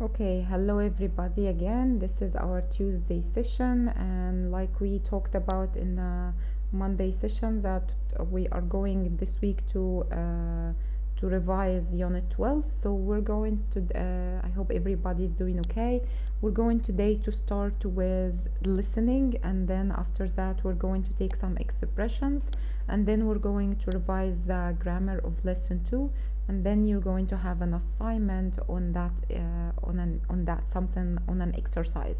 Okay, hello everybody again. This is our Tuesday session, and like we talked about in the Monday session, that we are going this week to revise Unit 12. So we're going to. I hope everybody is doing okay. We're going today to start with listening, and then after that, we're going to take some expressions, and then we're going to revise the grammar of lesson 2, and then you're going to have an assignment on that on that something on an exercise.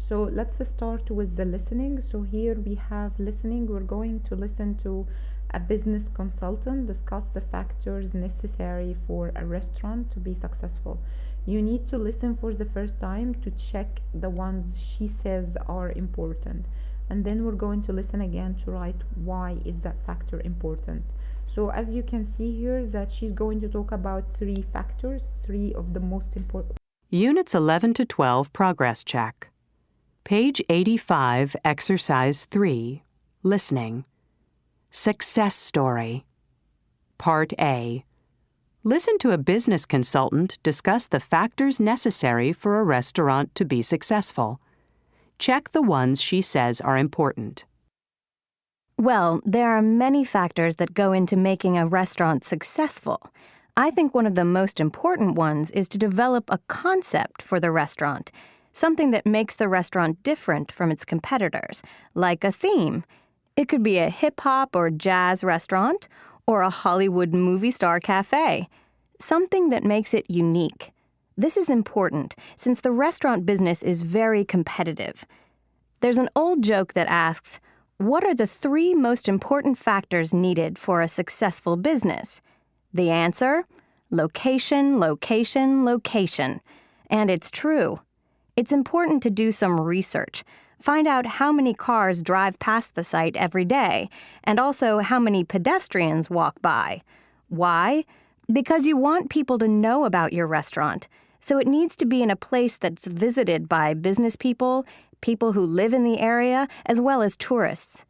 So let's start with the listening. So here we have listening. We're going to listen to a business consultant discuss the factors necessary for a restaurant to be successful. You need to listen for the first time to check the ones she says are important, and then we're going to listen again to write why is that factor important. So as you can see here that she's going to talk about three factors, three of the most important. Units 11 to 12 Progress Check. Page 85, Exercise 3, Listening. Success Story. Part A. Listen to a business consultant discuss the factors necessary for a restaurant to be successful. Check the ones she says are important. Well, there are many factors that go into making a restaurant successful. I think one of the most important ones is to develop a concept for the restaurant, something that makes the restaurant different from its competitors, like a theme. It could be a hip-hop or jazz restaurant, or a Hollywood movie star cafe. Something that makes it unique. This is important since the restaurant business is very competitive. There's an old joke that asks, what are the three most important factors needed for a successful business? The answer? Location, location, location. And it's true. It's important to do some research. Find out how many cars drive past the site every day, and also how many pedestrians walk by. Why? Because you want people to know about your restaurant, so it needs to be in a place that's visited by business people, people who live in the area, as well as tourists.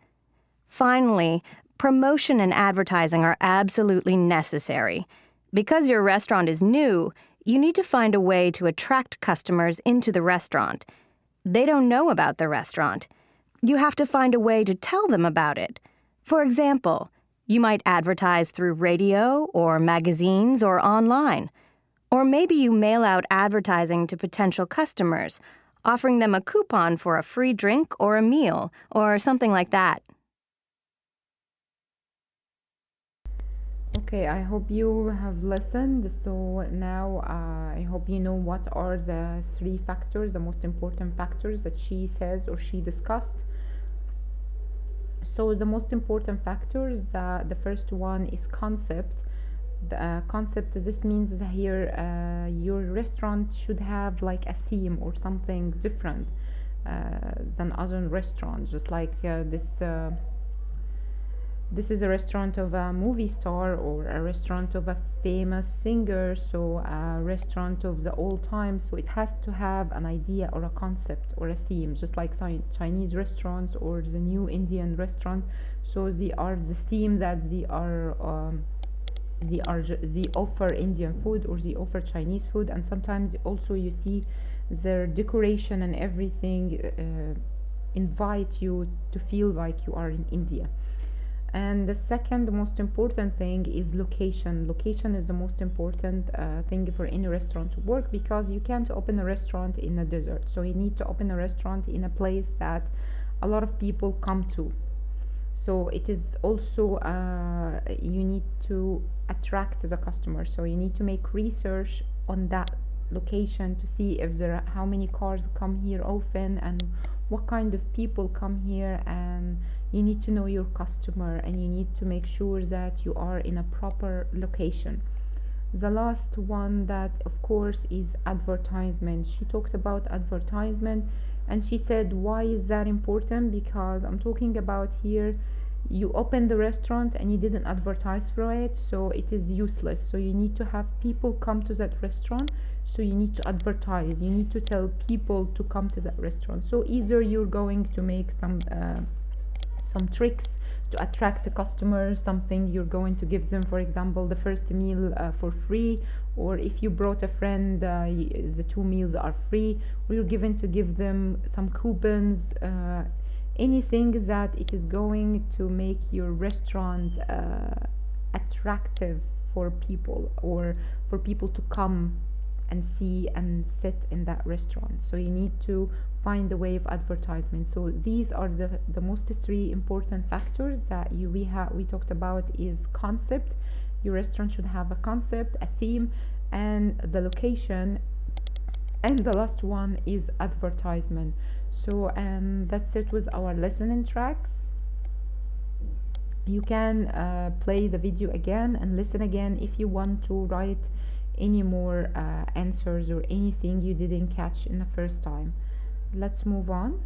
Finally, promotion and advertising are absolutely necessary. Because your restaurant is new, you need to find a way to attract customers into the restaurant. They don't know about the restaurant. You have to find a way to tell them about it. For example, you might advertise through radio or magazines or online. Or maybe you mail out advertising to potential customers, offering them a coupon for a free drink or a meal, or something like that. Okay, I hope you have listened. So now I hope you know what are the three factors, the most important factors that she says or she discussed. So the most important factors, the first one is concept. The concept, this means that here your restaurant should have like a theme or something different than other restaurants, just like this is a restaurant of a movie star or a restaurant of a famous singer, so a restaurant of the old time. So it has to have an idea or a concept or a theme, just like Chinese restaurants or the new Indian restaurant. So they are the theme that they offer Indian food or they offer Chinese food, and sometimes also you see their decoration and everything invite you to feel like you are in India. And the second most important thing is location. Location is the most important thing for any restaurant to work, because you can't open a restaurant in a desert. So you need to open a restaurant in a place that a lot of people come to. So it is also you need to attract the customer. So you need to make research on that location to see if there are how many cars come here often and what kind of people come here, and you need to know your customer and you need to make sure that you are in a proper location. The last one, that of course, is advertisement. She talked about advertisement and she said, why is that important? Because I'm talking about here, you open the restaurant and you didn't advertise for it, so it is useless. So you need to have people come to that restaurant, so you need to advertise, you need to tell people to come to that restaurant. So either you're going to make some tricks to attract the customers, something you're going to give them, for example, the first meal for free, or if you brought a friend, the two meals are free, or you're given to give them some coupons, anything that it is going to make your restaurant attractive for people, or for people to come and see and sit in that restaurant. So you need to find the way of advertisement. So these are the most three important factors that we talked about is concept. Your restaurant should have a concept, a theme, and the location, and the last one is advertisement. So that's it with our listening tracks. You can play the video again and listen again if you want to write any more answers or anything you didn't catch in the first time. Let's move on.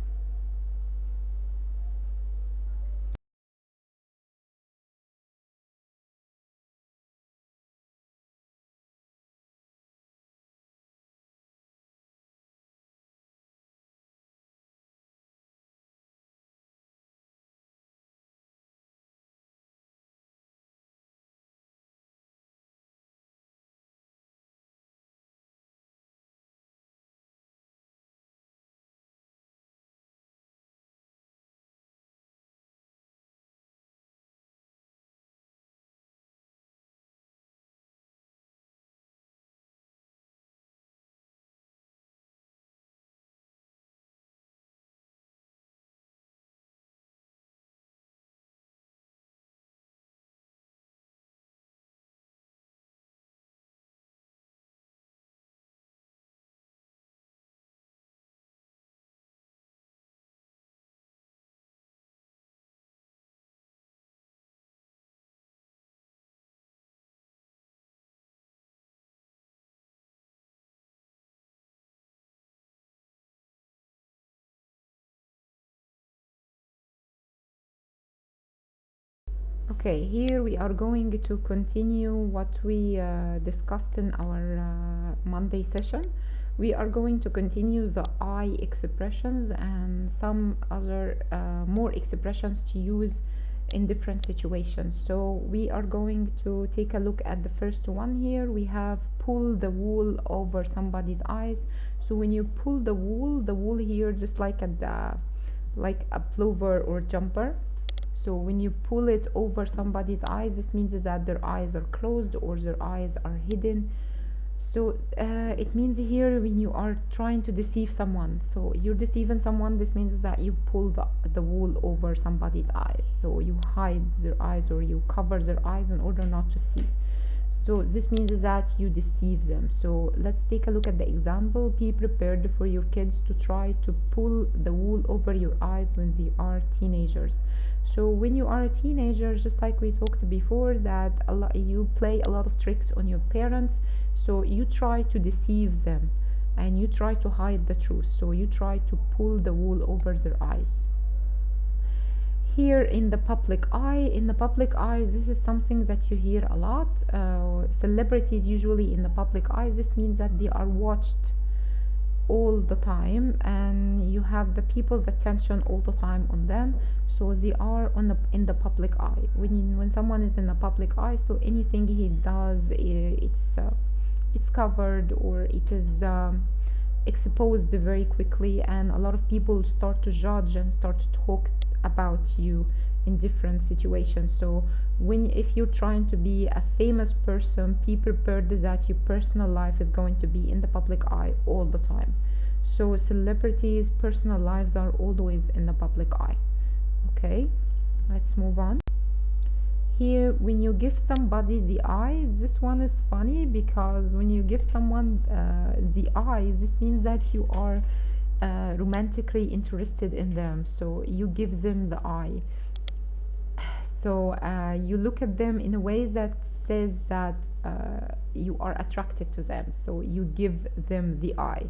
Okay, here we are going to continue what we discussed in our Monday session. We are going to continue the I expressions and some other more expressions to use in different situations. So we are going to take a look at the first one here. We have pull the wool over somebody's eyes. So when you pull the wool here, just like like a pullover or jumper. So when you pull it over somebody's eyes, this means that their eyes are closed or their eyes are hidden. So it means here when you are trying to deceive someone, so you're deceiving someone, this means that you pull the wool over somebody's eyes. So you hide their eyes or you cover their eyes in order not to see. So this means that you deceive them. So let's take a look at the example. Be prepared for your kids to try to pull the wool over your eyes when they are teenagers. So when you are a teenager, just like we talked before, that you play a lot of tricks on your parents. So you try to deceive them and you try to hide the truth. So you try to pull the wool over their eyes. Here in the public eye, this is something that you hear a lot. Celebrities usually in the public eye, this means that they are watched all the time and you have the people's attention all the time on them. So they are in the public eye. When someone is in the public eye, so anything he does, it's covered or it is exposed very quickly, and a lot of people start to judge and start to talk about you in different situations. So if you're trying to be a famous person, be prepared that your personal life is going to be in the public eye all the time. So celebrities' personal lives are always in the public eye. Okay, let's move on. Here, when you give somebody the eye, this one is funny because when you give someone the eye, this means that you are romantically interested in them. So you give them the eye. So you look at them in a way that says that you are attracted to them. So you give them the eye.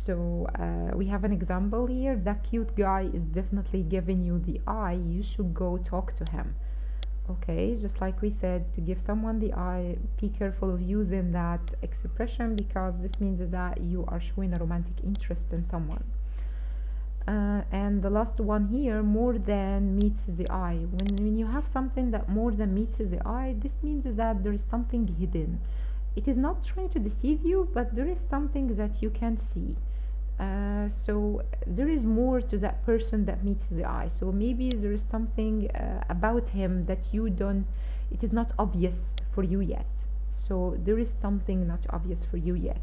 So we have an example here. That cute guy is definitely giving you the eye. You should go talk to him. Okay, just like we said, to give someone the eye, be careful of using that expression because this means that you are showing a romantic interest in someone. And the last one here, more than meets the eye. When you have something that more than meets the eye, this means that there is something hidden. it is not trying to deceive you, but there is something that you can see. So there is more to that person that meets the eye. So maybe there is something about him that you don't, it is not obvious for you yet. So there is something not obvious for you yet.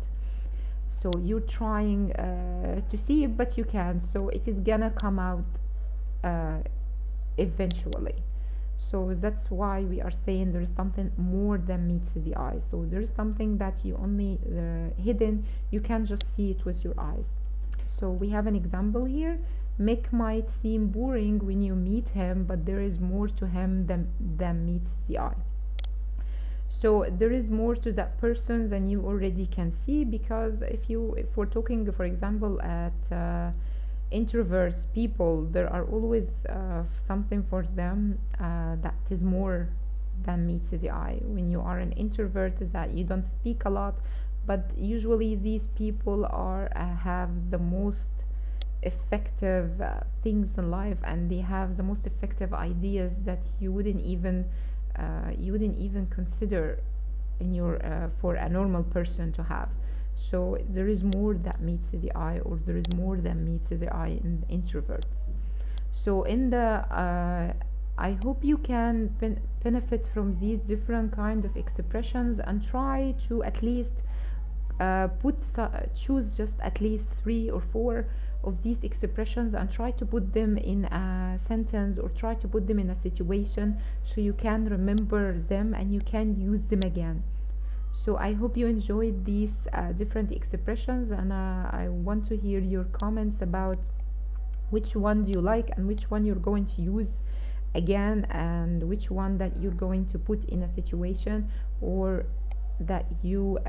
So you're trying to see it, but you can't. So it is gonna come out uh, eventually. So that's why we are saying there is something more than meets the eye. So there is something that you only hidden, you can't just see it with your eyes. So we have an example here. Mick might seem boring when you meet him, but there is more to him than meets the eye. So there is more to that person than you already can see, because if we're talking, for example, at introverts people, there are always something for them that is more than meets the eye. When you are an introvert, is that you don't speak a lot, but usually these people are have the most effective things in life, and they have the most effective ideas that you wouldn't even consider in your for a normal person to have. So there is more that meets the eye, or there is more than meets the eye in introverts. So in the I hope you can benefit from these different kind of expressions, and try to at least choose just at least 3 or 4 of these expressions, and try to put them in a sentence, or try to put them in a situation, so you can remember them and you can use them again. So I hope you enjoyed these different expressions, and I want to hear your comments about which one do you like, and which one you're going to use again, and which one that you're going to put in a situation, or that you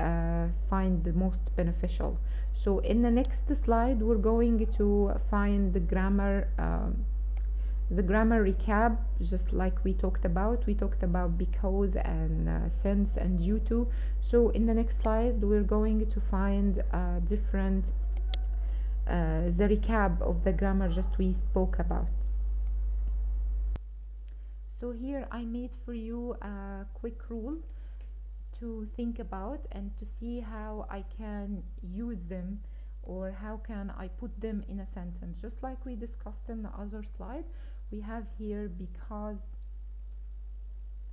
find the most beneficial. So in the next slide, we're going to find the grammar recap, just like we talked about. We talked about because and since and due to. So in the next slide, we're going to find different the recap of the grammar just we spoke about. So here I made for you a quick rule to think about, and to see how I can use them, or how can I put them in a sentence, just like we discussed in the other slide. We have here because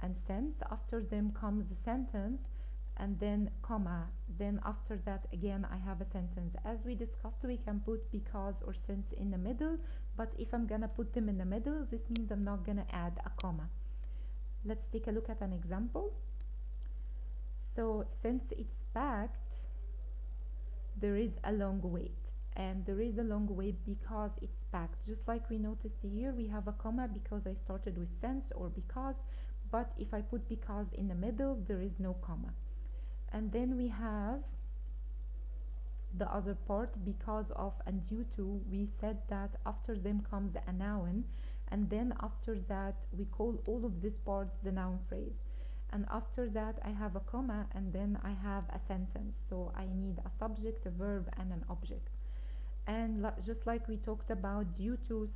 and since, after them comes the sentence, and then comma, then after that again I have a sentence. As we discussed, we can put because or since in the middle, but if I'm gonna put them in the middle, this means I'm not gonna add a comma. Let's take a look at an example. So since it's packed, there is a long wait, and there is a long wait because it's packed. Just like we noticed here, we have a comma because I started with since or because, but if I put because in the middle, there is no comma. And then we have the other part, because of and due to. We said that after them comes a noun, and then after that we call all of these parts the noun phrase, and after that I have a comma, and then I have a sentence. So I need a subject, a verb, and an object. And just like we talked about, due to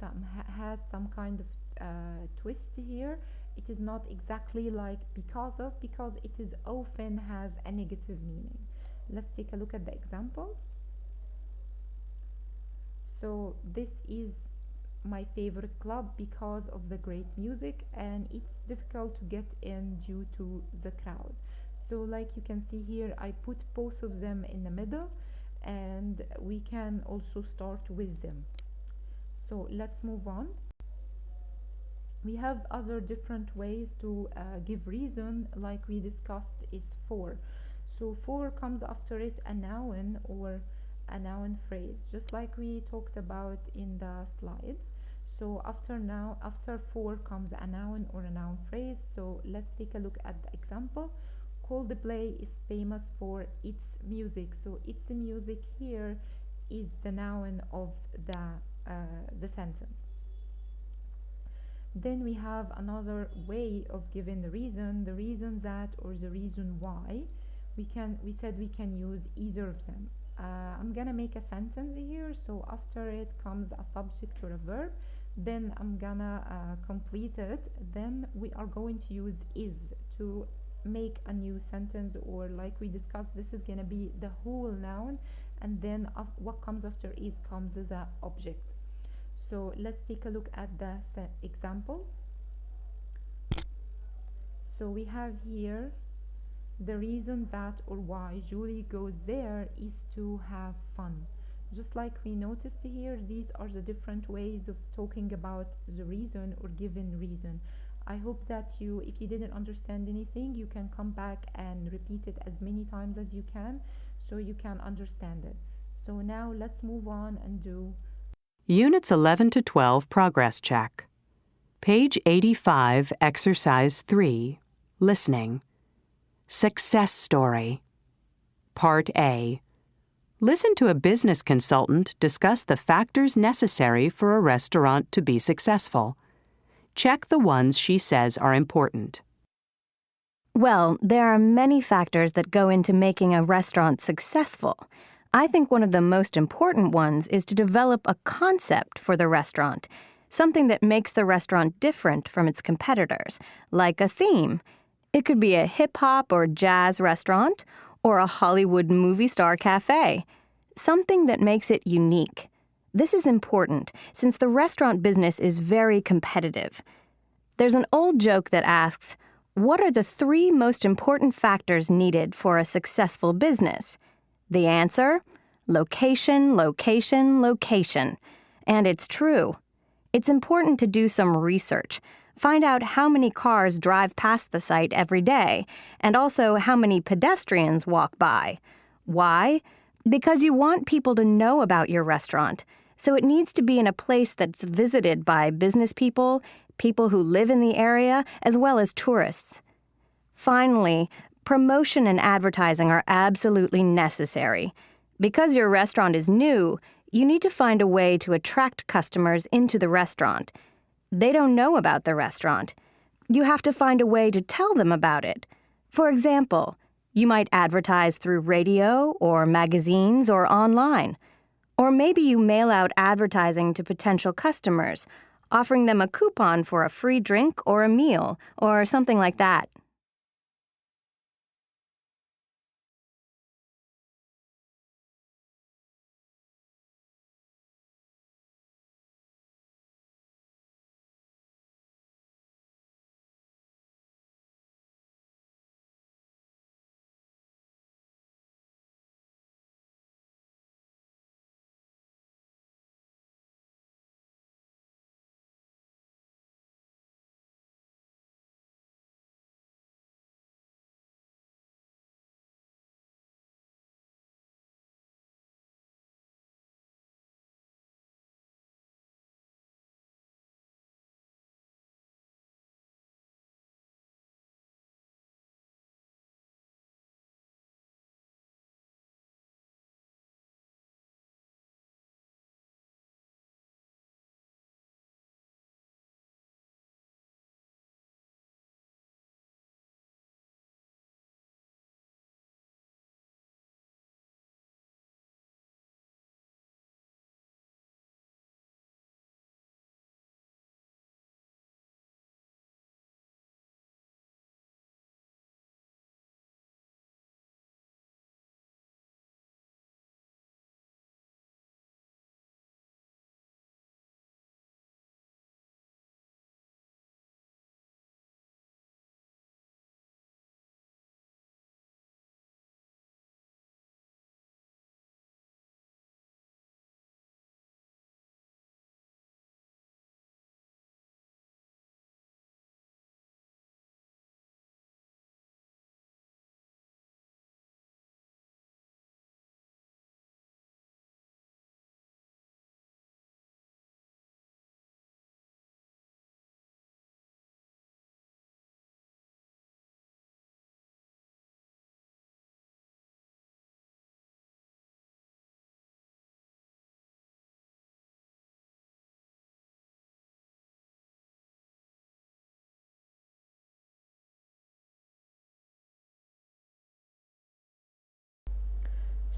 has some kind of twist here. It is not exactly like because of, because it is often has a negative meaning. Let's take a look at the example. So this is my favorite club because of the great music, and it's difficult to get in due to the crowd. So like you can see here, I put both of them in the middle, and we can also start with them. So let's move on. We have other different ways to give reason, like we discussed, is for. So for comes after it a noun or a noun phrase, just like we talked about in the slide. So after for comes a noun or a noun phrase. So let's take a look at the example. Coldplay is famous for its music. So its music here is the noun of the sentence. Then we have another way of giving the reason that, or the reason why. We said we can use either of them. I'm gonna make a sentence here, so after it comes a subject or a verb, then I'm gonna complete it. Then we are going to use is to make a new sentence, or like we discussed, this is gonna be the whole noun, and then what comes after is comes the object. So let's take a look at the example. So we have here the reason that or why Julie goes there is to have fun. Just like we noticed here, these are the different ways of talking about the reason or given reason. I hope that if you didn't understand anything, you can come back and repeat it as many times as you can so you can understand it. So now let's move on and do Units 11 to 12 progress check. Page 85, Exercise 3, Listening. Success Story. Part A. Listen to a business consultant discuss the factors necessary for a restaurant to be successful. Check the ones she says are important. Well, there are many factors that go into making a restaurant successful. I think one of the most important ones is to develop a concept for the restaurant, something that makes the restaurant different from its competitors, like a theme. It could be a hip-hop or jazz restaurant, or a Hollywood movie star cafe. Something that makes it unique. This is important since the restaurant business is very competitive. There's an old joke that asks, what are the 3 most important factors needed for a successful business? The answer? Location, location, location. And it's true. It's important to do some research. Find out how many cars drive past the site every day, and also how many pedestrians walk by. Why? Because you want people to know about your restaurant, so it needs to be in a place that's visited by business people, people who live in the area, as well as tourists. Finally, promotion and advertising are absolutely necessary. Because your restaurant is new, you need to find a way to attract customers into the restaurant. They don't know about the restaurant. You have to find a way to tell them about it. For example, you might advertise through radio or magazines or online. Or maybe you mail out advertising to potential customers, offering them a coupon for a free drink or a meal or something like that.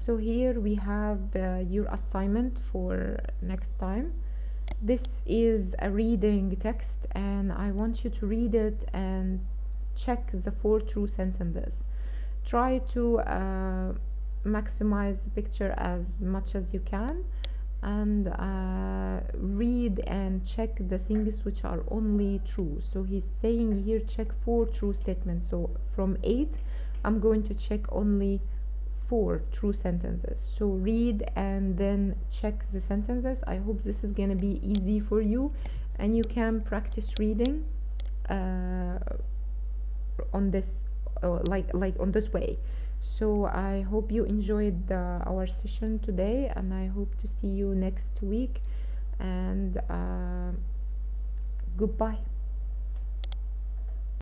So here we have your assignment for next time. This is a reading text, and I want you to read it and check the 4 true sentences. Try to maximize the picture as much as you can, and read and check the things which are only true. So he's saying here check 4 true statements. So from 8 I'm going to check only 4 true sentences. So read and then check the sentences. I hope this is gonna be easy for you, and you can practice reading on this like on this way. So I hope you enjoyed our session today, and I hope to see you next week, and goodbye.